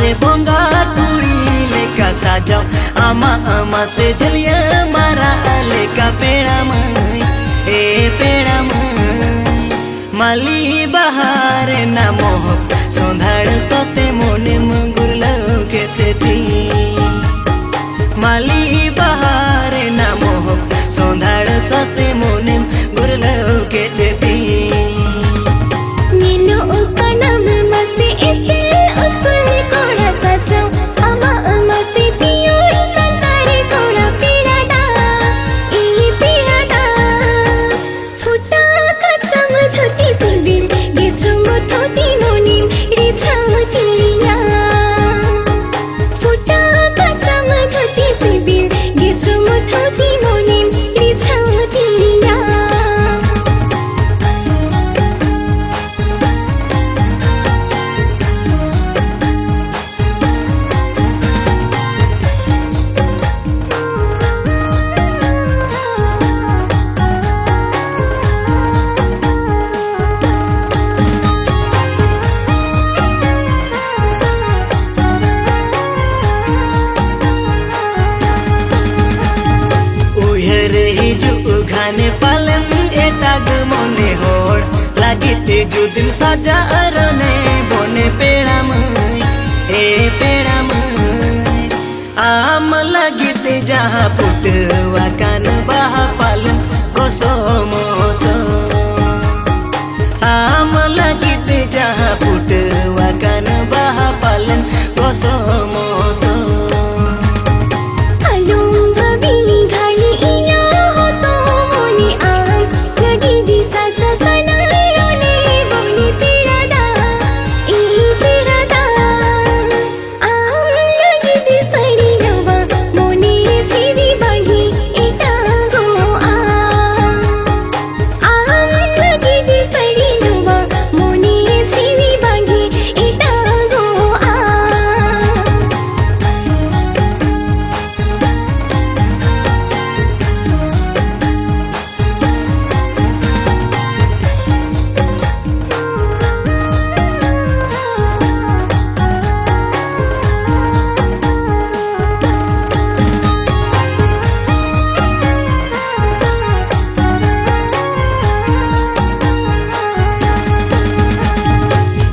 से बोंगा कुड़ी लेका साजाओ आमा आमा से जलिया मारा लेका पेड़ा मई ए पेड़ा मई माली बहार ना मोह सोंधाड़ सोते मोने मंगुर लौकेते ती माली बहार ना मोह सोंधाड़ सोते मोने गुर लौकेते ती नीनो उपनम मसे ऐसे उसल कोड़ा सचो अमा अमा से पियोर संतारे कोड़ा पीरादा ई पीरादा फुटा कचम धोती सिबिल गेचम धोती मोनिम रिछम तिलिया फुटा कचम धोती सिबिल गेचम धोती मोनिम रिछम तिलिया घाने पालम एटाग मोने होड़ लागिते जुदिन साजा अरने बोने पेड़ा मई ए पेड़ा मई आम लागिते जहाँ पुटवा कान बहा पालम गोसो मोसो आम लागिते जहाँ पुटवा कान बहा पालम गोसो moso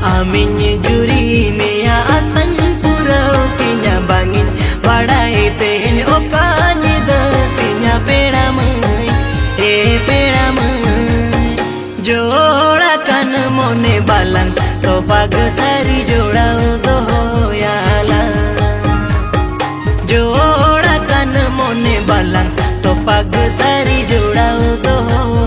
Aminye juri nea asan purau tinya bangin badai tehnya okanya dasinya peda mei e peda mei joda kan mone balang to pag sari joda dohoyala joda kan mone balang to pag sari joda dohoyala